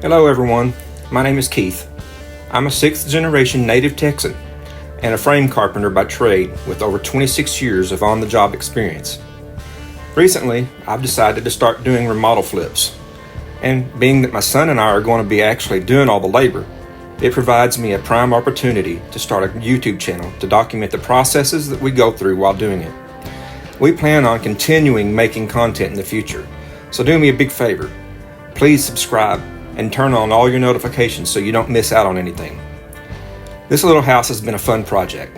Hello everyone, my name is Keith. I'm a 6th generation native Texan and a frame carpenter by trade with over 26 years of on-the-job experience. Recently, I've decided to start doing remodel flips, and being that my son and I are going to be actually doing all the labor, it provides me a prime opportunity to start a YouTube channel to document the processes that we go through while doing it. We plan on continuing making content in the future, so do me a big favor. Please subscribe and turn on all your notifications so you don't miss out on anything. This little house has been a fun project,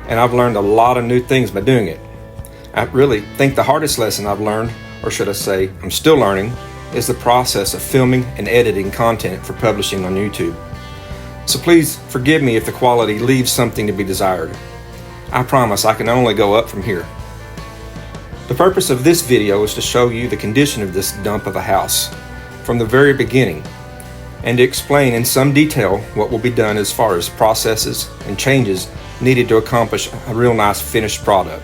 and I've learned a lot of new things by doing it. I really think the hardest lesson I've learned, or should I say I'm still learning, is the process of filming and editing content for publishing on YouTube. So please forgive me if the quality leaves something to be desired. I promise I can only go up from here. The purpose of this video is to show you the condition of this dump of a house from the very beginning, and to explain in some detail what will be done as far as processes and changes needed to accomplish a real nice finished product.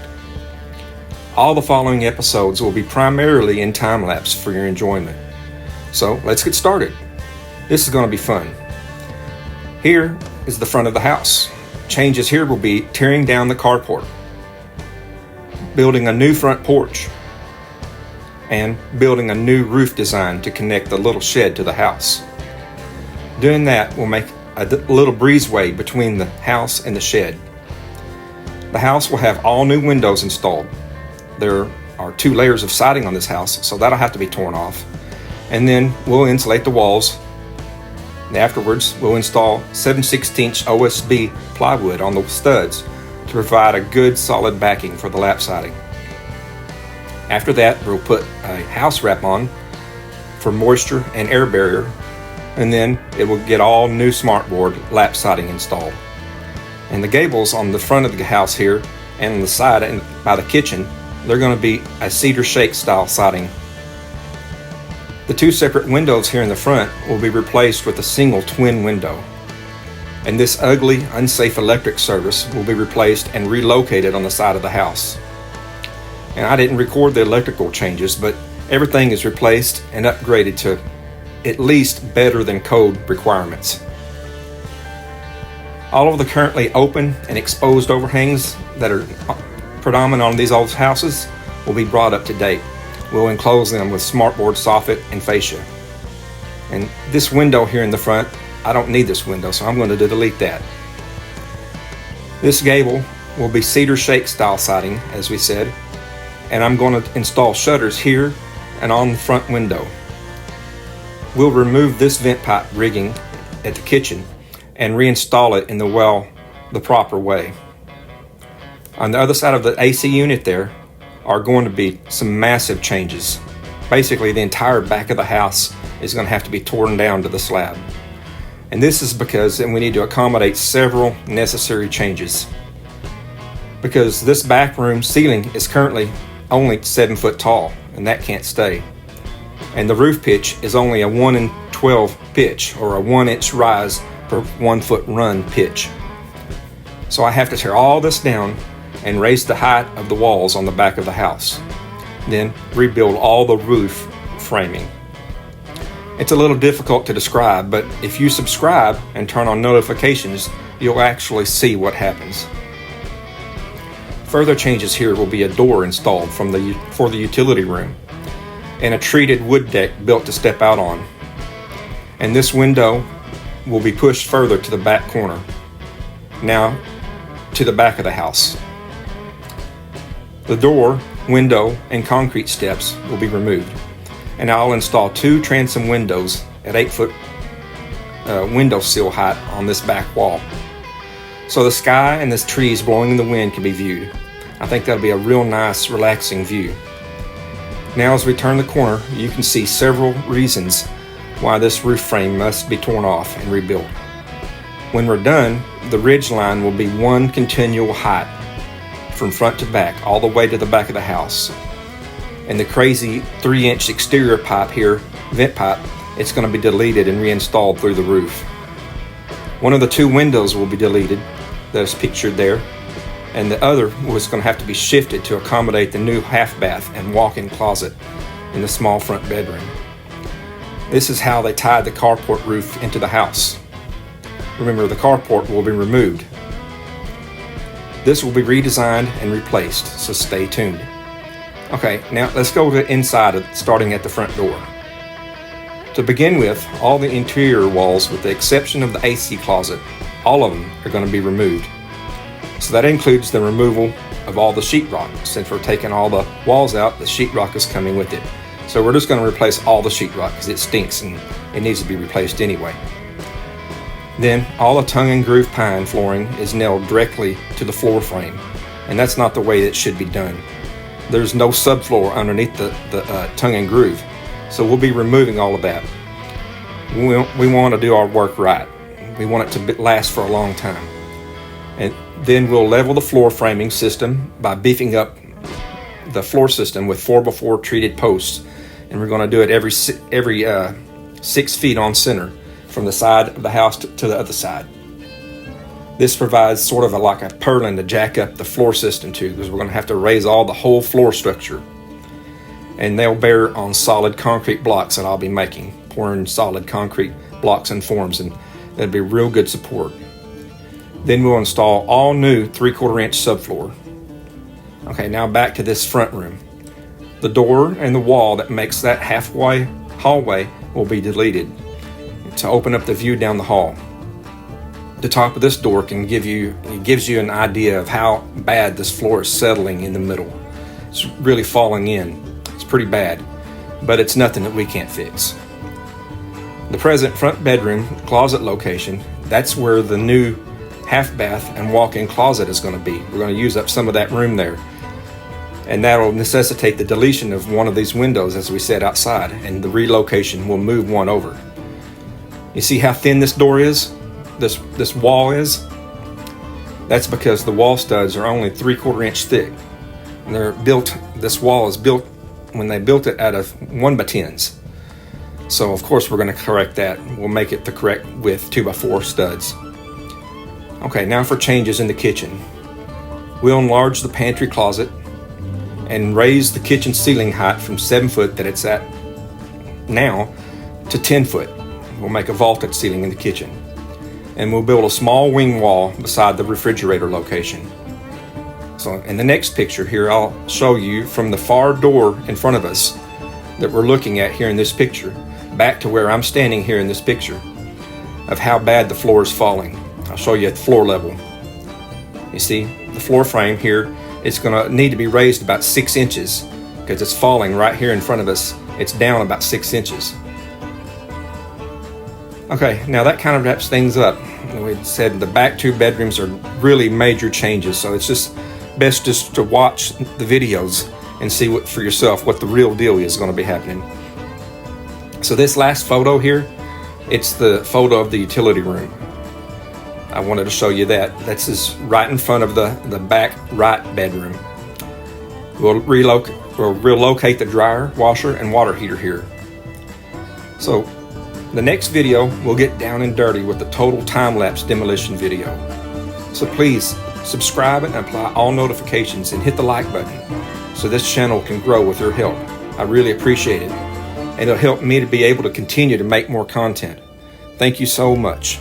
All the following episodes will be primarily in time-lapse for your enjoyment. So let's get started. This is going to be fun. Here is the front of the house. Changes here will be tearing down the carport, building a new front porch, and building a new roof design to connect the little shed to the house. Doing that will make a little breezeway between the house and the shed. The house will have all new windows installed. There are 2 layers of siding on this house, so that'll have to be torn off. And then we'll insulate the walls. And afterwards, we'll install 7/16" OSB plywood on the studs to provide a good solid backing for the lap siding. After that, we'll put a house wrap on for moisture and air barrier, and then it will get all new smartboard lap siding installed. And the gables on the front of the house here and on the side and by the kitchen, they're going to be a cedar shake style siding. The 2 separate windows here in the front will be replaced with a single twin window. And this ugly, unsafe electric service will be replaced and relocated on the side of the house. And I didn't record the electrical changes, but everything is replaced and upgraded to at least better than code requirements. All of the currently open and exposed overhangs that are predominant on these old houses will be brought up to date. We'll enclose them with smartboard soffit and fascia. And this window here in the front, I don't need this window, so I'm going to delete that. This gable will be cedar shake style siding, as we said, and I'm going to install shutters here and on the front window. We'll remove this vent pipe rigging at the kitchen and reinstall it in the well the proper way. On the other side of the AC unit there are going to be some massive changes. Basically, the entire back of the house is going to have to be torn down to the slab. And this is because we need to accommodate several necessary changes. Because this back room ceiling is currently only 7 foot tall, and that can't stay. And the roof pitch is only a 1 in 12 pitch, or a 1 inch rise per 1 foot run pitch. So I have to tear all this down and raise the height of the walls on the back of the house. Then rebuild all the roof framing. It's a little difficult to describe, but if you subscribe and turn on notifications, you'll actually see what happens. Further changes here will be a door installed for the utility room and a treated wood deck built to step out on. And this window will be pushed further to the back corner, now to the back of the house. The door, window, and concrete steps will be removed, and I'll install 2 transom windows at 8 foot window sill height on this back wall, so the sky and the trees blowing in the wind can be viewed. I think that'll be a real nice, relaxing view. Now as we turn the corner, you can see several reasons why this roof frame must be torn off and rebuilt. When we're done, the ridge line will be one continual height from front to back, all the way to the back of the house. And the crazy 3-inch exterior pipe here, vent pipe, it's going to be deleted and reinstalled through the roof. One of the 2 windows will be deleted, that's pictured there, and the other was going to have to be shifted to accommodate the new half bath and walk-in closet in the small front bedroom. This is how they tied the carport roof into the house. Remember, the carport will be removed. This will be redesigned and replaced, so stay tuned. Okay, now let's go to the inside, starting at the front door. To begin with, all the interior walls, with the exception of the AC closet, all of them are going to be removed. So that includes the removal of all the sheetrock. Since we're taking all the walls out, the sheetrock is coming with it. So we're just going to replace all the sheetrock because it stinks and it needs to be replaced anyway. Then all the tongue and groove pine flooring is nailed directly to the floor frame, and that's not the way it should be done. There's no subfloor underneath the tongue and groove, so we'll be removing all of that. We want to do our work right. We want it to last for a long time. And then we'll level the floor framing system by beefing up the floor system with 4x4 treated posts, and we're going to do it every 6 feet on center from the side of the house to the other side. This provides sort of like a purlin to jack up the floor system to, because we're going to have to raise the whole floor structure. And they'll bear on solid concrete blocks that I'll be making, pouring solid concrete blocks and forms, and that'll be real good support. Then we'll install all new 3/4 inch subfloor. Okay, now back to this front room. The door and the wall that makes that halfway hallway will be deleted to open up the view down the hall. The top of this door gives you an idea of how bad this floor is settling in the middle. It's really falling in. It's pretty bad, but it's nothing that we can't fix. The present front bedroom closet location, that's where the new half bath and walk-in closet is going to be. We're going to use up some of that room there, and that'll necessitate the deletion of one of these windows, as we said, outside, and the relocation will move one over. You see how thin this door is? This wall is? That's because the wall studs are only 3/4 inch thick. And this wall is built when they built it out of 1x10s. So of course we're going to correct that. We'll make it the correct width 2x4 studs. Okay, now for changes in the kitchen. We'll enlarge the pantry closet and raise the kitchen ceiling height from 7 foot that it's at now to 10 foot. We'll make a vaulted ceiling in the kitchen. And we'll build a small wing wall beside the refrigerator location. So in the next picture here, I'll show you from the far door in front of us that we're looking at here in this picture, back to where I'm standing here in this picture, of how bad the floor is falling. I'll show you at the floor level. You see, the floor frame here, it's going to need to be raised about 6 inches because it's falling right here in front of us. It's down about 6 inches. Okay, now that kind of wraps things up. We said the back 2 bedrooms are really major changes, so it's just best just to watch the videos and see for yourself what the real deal is going to be happening. So this last photo here, it's the photo of the utility room. I wanted to show you that. That's just right in front of the back right bedroom. We'll relocate the dryer, washer, and water heater here. So the next video, we'll get down and dirty with the total time-lapse demolition video. So please subscribe and apply all notifications and hit the like button so this channel can grow with your help. I really appreciate it, and it'll help me to be able to continue to make more content. Thank you so much.